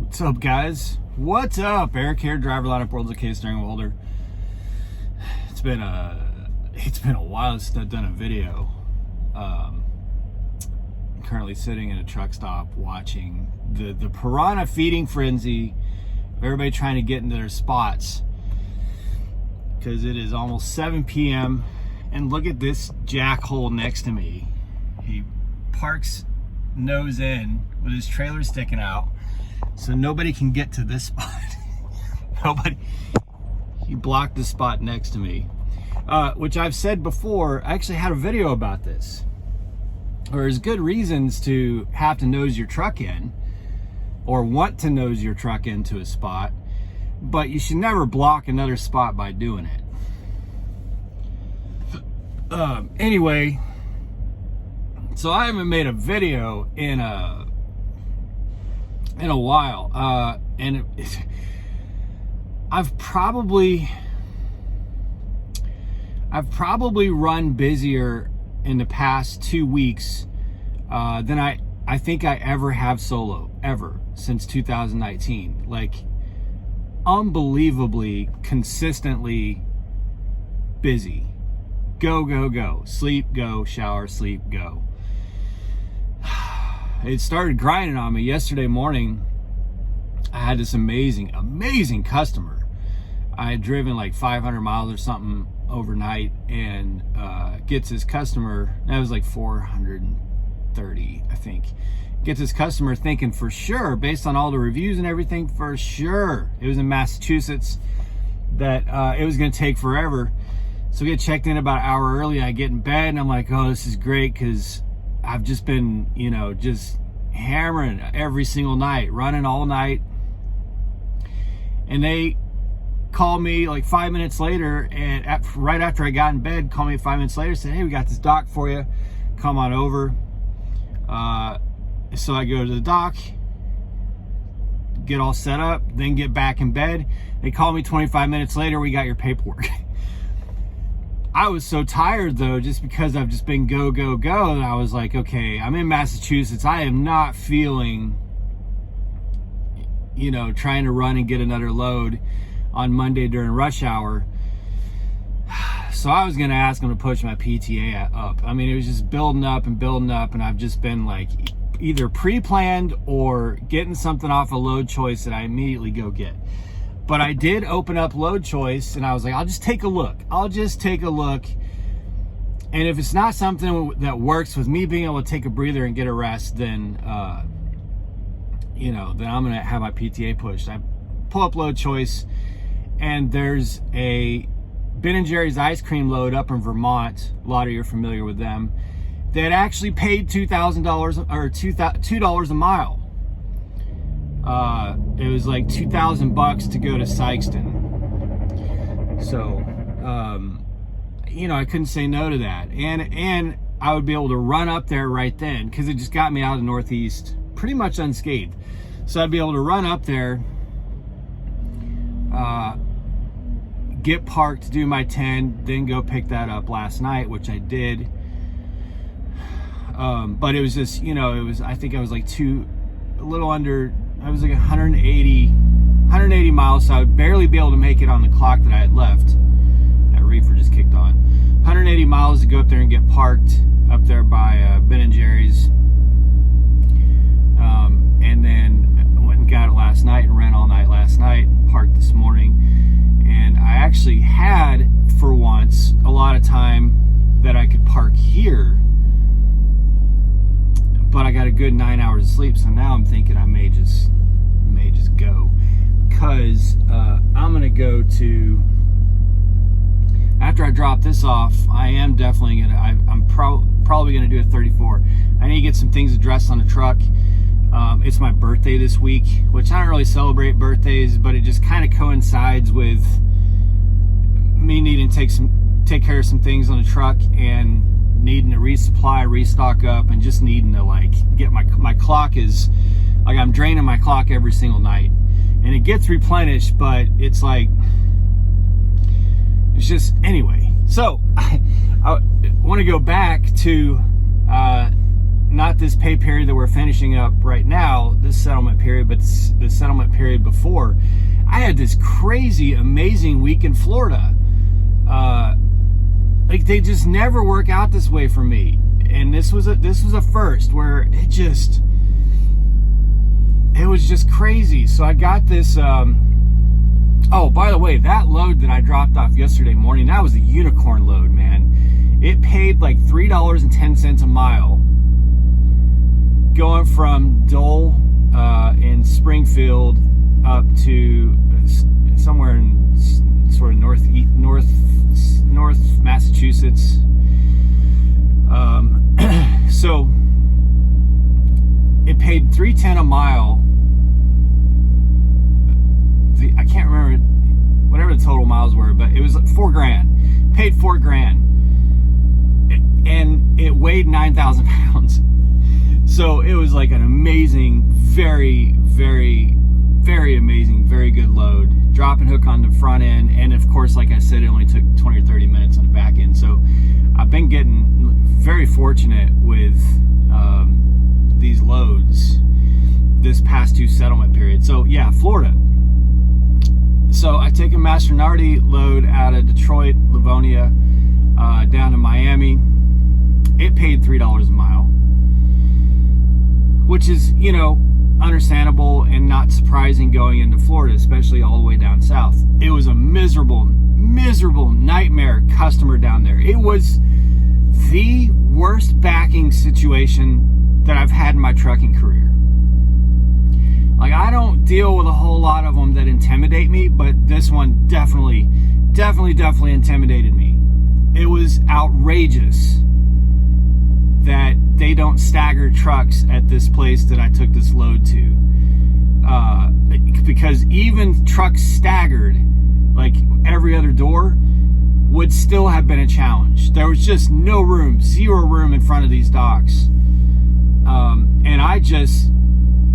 What's up, guys? What's up? Eric here, driver lineup world's okay steering wheel holder. It's been a while since I've done a video. I'm currently sitting in a truck stop watching the piranha feeding frenzy of everybody trying to get into their spots, because it is almost 7 p.m. and look at this jackhole next to me. He parks nose in with his trailer sticking out, so nobody can get to this spot. Nobody. He blocked the spot next to me, which I've said before. I actually had a video about this. There's good reasons to have to nose your truck in, or want to nose your truck into a spot, but you should never block another spot by doing it. Anyway, so I haven't made a video in a while, and I've probably run busier in the past 2 weeks than I think I ever have solo, ever, since 2019. Like, unbelievably consistently busy. Go, go, go. Sleep, go, shower, sleep, go. It started grinding on me yesterday morning. I had this amazing customer. I had driven like 500 miles or something overnight, and gets his customer, that was like 430, I think. Gets his customer thinking for sure, based on all the reviews and everything, for sure it was in Massachusetts, that it was going to take forever. So we get checked in about an hour early. I get in bed and I'm like, oh, this is great, because I've just been, just hammering every single night, running all night. And they called me like 5 minutes later, and right after I got in bed, called me 5 minutes later, said, hey, we got this dock for you, come on over. So I go to the dock, get all set up, then get back in bed. They call me 25 minutes later, we got your paperwork. I was so tired though, just because I've just been go, go, go, that I was like, okay, I'm in Massachusetts. I am not feeling, trying to run and get another load on Monday during rush hour. So I was going to ask him to push my PTA up. I mean, it was just building up, and I've just been like either pre-planned or getting something off a load choice that I immediately go get. But I did open up load choice, and I was like, I'll just take a look. And if it's not something that works with me being able to take a breather and get a rest, then, then I'm going to have my PTA pushed. I pull up load choice, and there's a Ben & Jerry's ice cream load up in Vermont. A lot of you are familiar with them. That actually paid $2,000 or $2 a mile. It was like $2,000 to go to Sykeston. So, I couldn't say no to that. And I would be able to run up there right then, because it just got me out of the Northeast pretty much unscathed. So I'd be able to run up there, get parked, do my 10, then go pick that up last night, which I did. But it was just, I think I was like I was like 180 miles, so I would barely be able to make it on the clock that I had left. That reefer just kicked on. 180 miles to go up there and get parked up there by Ben & Jerry's. And then went and got it last night and ran all night last night, parked this morning. And I actually had, for once, a lot of time that I could park here. But I got a good 9 hours of sleep, so now I'm thinking I may just go, because I'm gonna go to, after I drop this off, I am definitely gonna, I'm probably gonna do a 34. I need to get some things addressed on the truck. It's my birthday this week, which I don't really celebrate birthdays, but it just kind of coincides with me needing to take care of some things on the truck, and needing to restock up, and just needing to get my clock is like, I'm draining my clock every single night, and it gets replenished, but it's like, it's just, anyway. So I want to go back to not this pay period that we're finishing up right now, this settlement period, but the the settlement period before, I had this crazy, amazing week in Florida. Like, they just never work out this way for me. And this was a first where it was just crazy. So I got this, oh, by the way, that load that I dropped off yesterday morning, that was a unicorn load, man. It paid like $3.10 a mile going from Dole in Springfield up to somewhere in sort of north Massachusetts. So it paid $3.10 a mile. I can't remember whatever the total miles were, but it was like $4,000. Paid $4,000, and it weighed 9,000 pounds. So it was like an amazing, very, very, very amazing, very good load. Drop and hook on the front end, and of course, like I said, it only took 20 or 30 minutes on the back end. So I've been getting very fortunate with these loads this past 2 settlement periods. So yeah, Florida. So I take a Mastronardi load out of Detroit, Livonia, down to Miami. It paid $3 a mile, which is, you know, understandable and not surprising going into Florida, especially all the way down south. It was a miserable nightmare customer down there. It was the worst backing situation that I've had in my trucking career. Like, I don't deal with a whole lot of them that intimidate me, but this one definitely intimidated me. It was outrageous that they don't stagger trucks at this place that I took this load to. Because even trucks staggered, like every other door, would still have been a challenge. There was just no room, zero room in front of these docks. And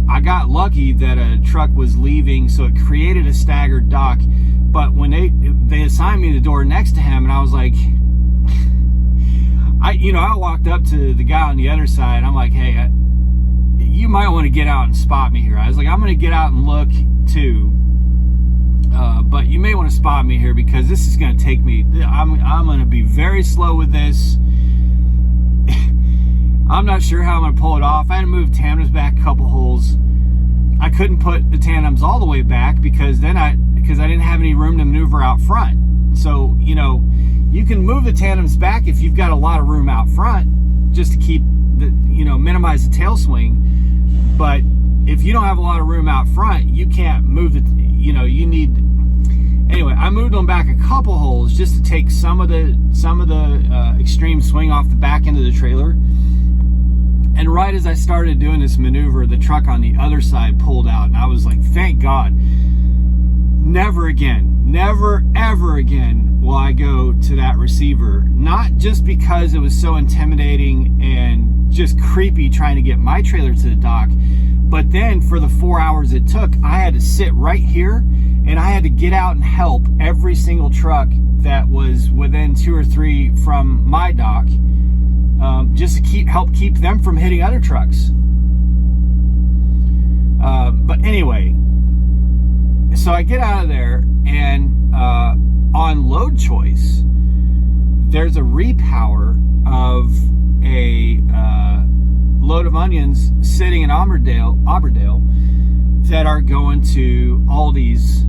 I got lucky that a truck was leaving, so it created a staggered dock. But when they assigned me the door next to him, and I was like, I walked up to the guy on the other side. I'm like, hey, you might want to get out and spot me here. I was like, I'm going to get out and look too, but you may want to spot me here because this is going to take me. I'm going to be very slow with this. I'm not sure how I'm going to pull it off. I had to move tandems back a couple holes. I couldn't put the tandems all the way back because I didn't have any room to maneuver out front. So, you can move the tandems back if you've got a lot of room out front, just to keep minimize the tail swing. But if you don't have a lot of room out front, you can't move anyway, I moved them back a couple holes just to take some of the extreme swing off the back end of the trailer. And right as I started doing this maneuver, the truck on the other side pulled out, and I was like, thank God. Never ever again will I go to that receiver. Not just because it was so intimidating and just creepy trying to get my trailer to the dock, but then for the 4 hours it took, I had to sit right here and I had to get out and help every single truck that was within 2 or 3 from my dock, just to help keep them from hitting other trucks. But anyway, so I get out of there, and on load choice, there's a repower of a load of onions sitting in Auburndale that are going to Aldi's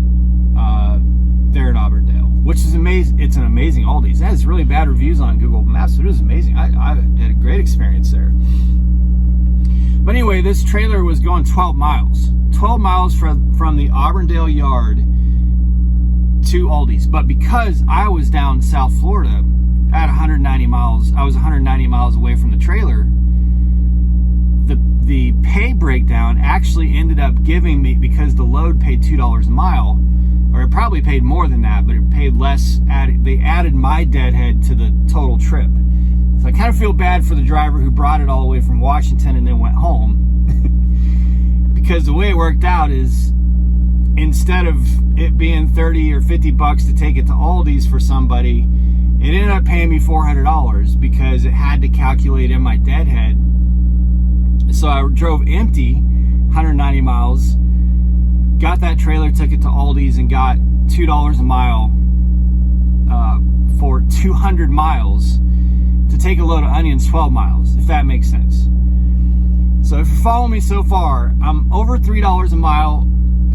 there in Auburndale, which is amazing. It's an amazing Aldi's. It has really bad reviews on Google Maps, but it was amazing. I had a great experience there. But anyway, this trailer was going 12 miles from the Auburndale yard to Aldi's. But because I was down South Florida at 190 miles, I was 190 miles away from the trailer, the pay breakdown actually ended up giving me, because the load paid $2 a mile, or it probably paid more than that, but it paid less. They added my deadhead to the total trip. So I kind of feel bad for the driver who brought it all the way from Washington and then went home. Because the way it worked out is, instead of it being $30 or $50 to take it to Aldi's for somebody, it ended up paying me $400 because it had to calculate in my deadhead. So I drove empty 190 miles trailer, took it to Aldi's, and got $2 a mile for 200 miles to take a load of onions 12 miles, if that makes sense. So if you're following me so far, I'm over $3 a mile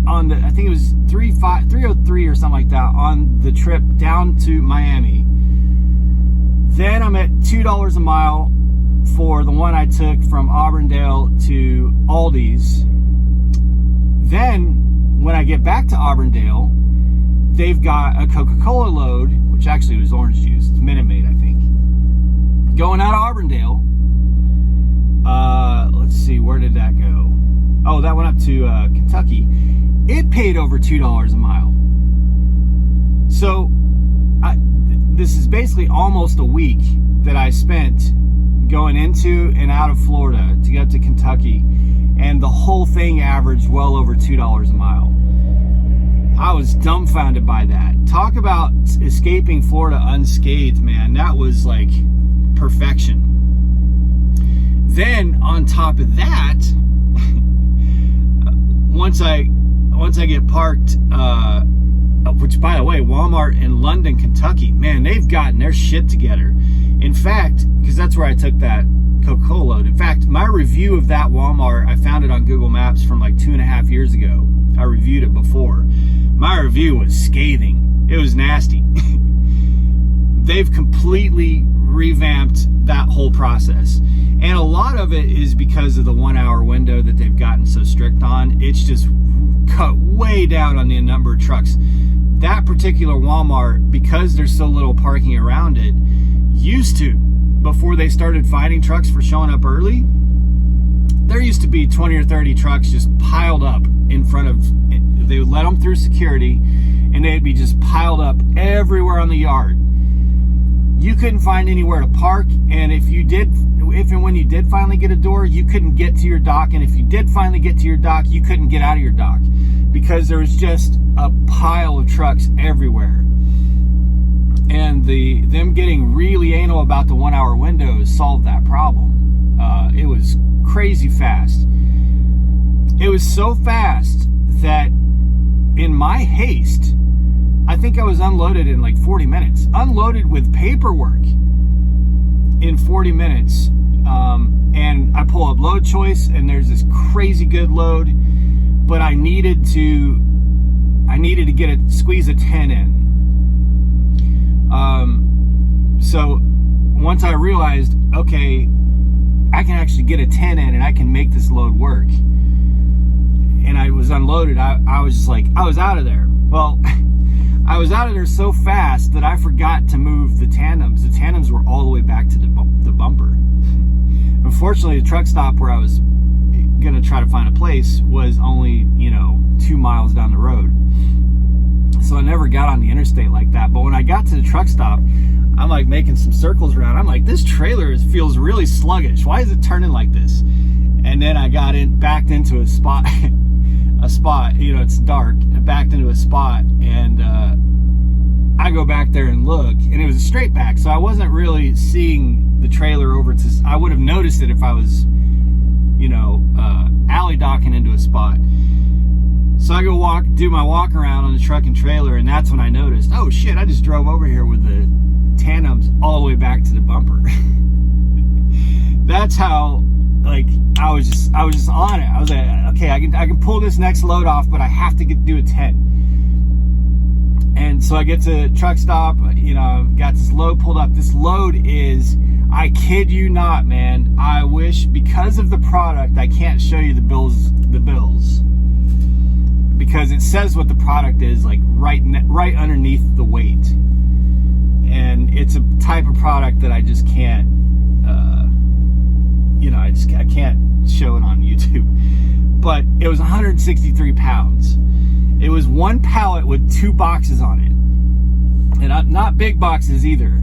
on the, I think it was 303 or something like that on the trip down to Miami. Then I'm at $2 a mile for the one I took from Auburndale to Aldi's. Then when I get back to Auburndale, they've got a Coca-Cola load, which actually was orange juice. It's Minute Maid, I think. Going out of Auburndale. Let's see, where did that go? Oh, that went up to Kentucky. It paid over $2 a mile. So this is basically almost a week that I spent going into and out of Florida to get to Kentucky, and the whole thing averaged well over $2 a mile. I was dumbfounded by that. Talk about escaping Florida unscathed, man. That was like perfection. Then on top of that, once I get parked, which by the way, Walmart in London, Kentucky, man, they've gotten their shit together. In fact, because that's where I took that Coca-Cola load. In fact, my review of that Walmart, I found it on Google Maps from like 2.5 years ago. I reviewed it before. My review was scathing. It was nasty. They've completely revamped that whole process. And a lot of it is because of the 1 hour window that they've gotten so strict on. It's just cut way down on the number of trucks. That particular Walmart, because there's so little parking around it, used to, before they started fining trucks for showing up early, there used to be 20 or 30 trucks just piled up in front of, they would let them through security, and they'd be just piled up everywhere on the yard. You couldn't find anywhere to park, and if and when you did finally get a door, you couldn't get to your dock, and if you did finally get to your dock, you couldn't get out of your dock because there was just a pile of trucks everywhere. And them getting really anal about the 1 hour windows solved that problem. It was crazy fast. It was so fast that in my haste, I think I was unloaded in like 40 minutes. Unloaded with paperwork in 40 minutes. And I pull up load choice, and there's this crazy good load, but I needed to squeeze a 10 in. So once I realized, okay, I can actually get a 10 in and I can make this load work, and I was unloaded, I was just like, I was out of there. Well, I was out of there so fast that I forgot to move the tandems. The tandems were all the way back to the bumper. Unfortunately, the truck stop where I was gonna try to find a place was only, 2 miles down the road. So I never got on the interstate like that. But when I got to the truck stop, I'm like making some circles around. I'm like, this trailer feels really sluggish. Why is it turning like this? And then I backed into a spot. It's dark. I backed into a spot, and I go back there and look, and it was a straight back. So I wasn't really seeing the trailer over to. I would have noticed it if I was, alley docking into a spot. So I go do my walk around on the truck and trailer, and that's when I noticed, oh shit, I just drove over here with the tandems all the way back to the bumper. That's how, I was just on it. I was like, okay, I can pull this next load off, but I have to do a 10. And so I get to truck stop, got this load pulled up. This load is, I kid you not, man, I wish, because of the product, I can't show you the bills, because it says what the product is, like right underneath the weight. And it's a type of product that I just can't, I can't show it on YouTube. But it was 163 pounds. It was one pallet with 2 boxes on it, and not big boxes either.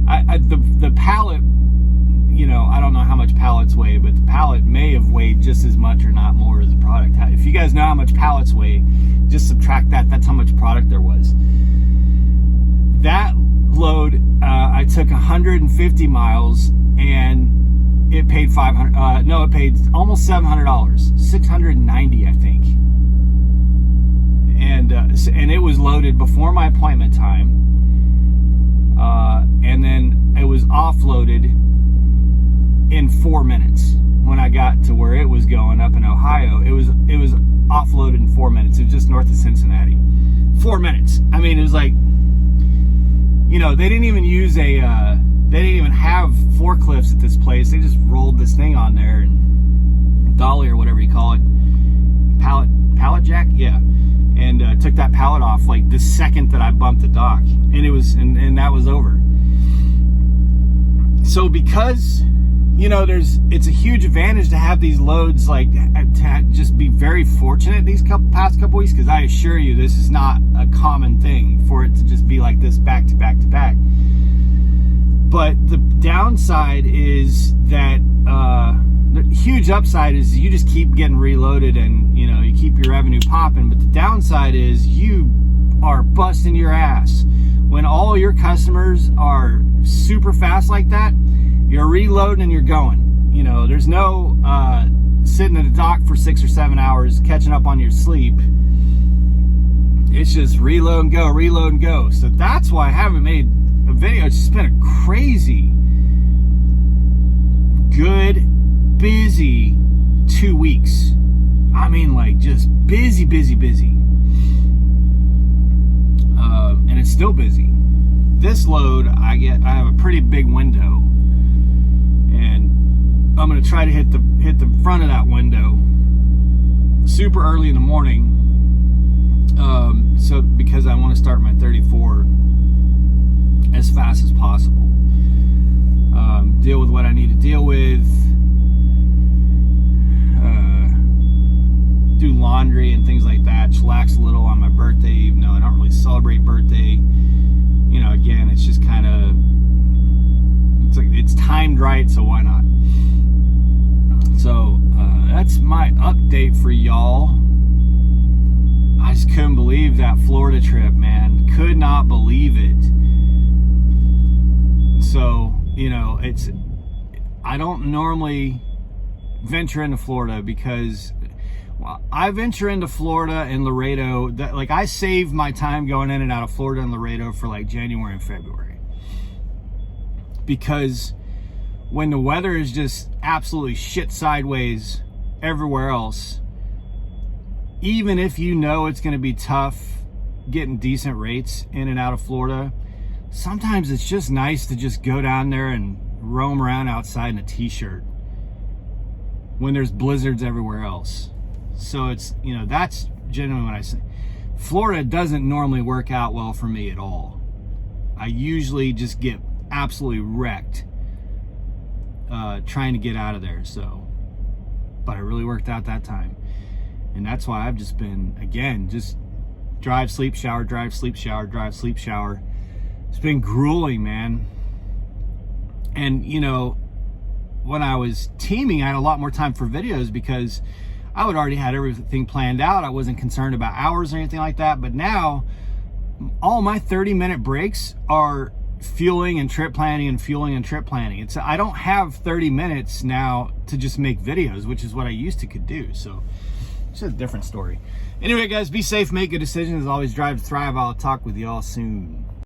The pallet, I don't know how much pallets weigh, but the pallet may have weighed just as much or not more as the product. If you guys know how much pallets weigh, just subtract that. That's how much product there was. That load, I took 150 miles, and it paid it paid almost $700, $690, I think. it was loaded before my appointment time. And then it was offloaded in 4 minutes when I got to where it was going up in Ohio. It was offloaded in 4 minutes. It was just north of Cincinnati. 4 minutes. I mean, it was like, you know, they didn't even use they didn't even have forklifts at this place. They just rolled this thing on there and dolly or whatever you call it, pallet jack, yeah, and took that pallet off like the second that I bumped the dock, and it was and that was over. So because, you know, it's a huge advantage to have these loads, like to just be very fortunate these past couple weeks, because I assure you this is not a common thing for it to just be like this back to back to back. But the downside is that the huge upside is you just keep getting reloaded and, you know, you keep your revenue popping. But the downside is you are busting your ass. When all your customers are super fast like that, you're reloading and you're going. You know, there's no sitting at a dock for 6 or 7 hours catching up on your sleep. It's just reload and go, reload and go. So that's why I haven't made a video. It's just been a crazy, good, busy 2 weeks. I mean, like, just busy. And it's still busy. This load, I have a pretty big window, and I'm gonna try to hit the front of that window super early in the morning. So because I want to start my 34 as fast as possible. Deal with what I need to deal with. Do laundry and things like that. Chillax a little on my birthday, even though I don't really celebrate birthday. You know, again, it's just kind of, it's timed right, so why not? So that's my update for y'all. I just couldn't believe that Florida trip, man. Could not believe it. So, you know, I don't normally venture into Florida because, well, I venture into Florida and Laredo. Like, I save my time going in and out of Florida and Laredo for like January and February. Because when the weather is just absolutely shit sideways everywhere else, even if you know it's going to be tough getting decent rates in and out of Florida, sometimes it's just nice to just go down there and roam around outside in a t-shirt when there's blizzards everywhere else. So it's, you know, that's genuinely what I say. Florida doesn't normally work out well for me at all. I usually just get absolutely wrecked trying to get out of there. So, but it really worked out that time. And that's why I've just been, again, just drive, sleep, shower, drive, sleep, shower, drive, sleep, shower. It's been grueling, man. And, you know, when I was teaming, I had a lot more time for videos because I would already had everything planned out. I wasn't concerned about hours or anything like that. But now, all my 30-minute breaks are fueling and trip planning and fueling and trip planning. I don't have 30 minutes now to just make videos, which is what I used to could do. So it's just a different story. Anyway, guys, be safe, make good decisions. Always drive to thrive. I'll talk with y'all soon.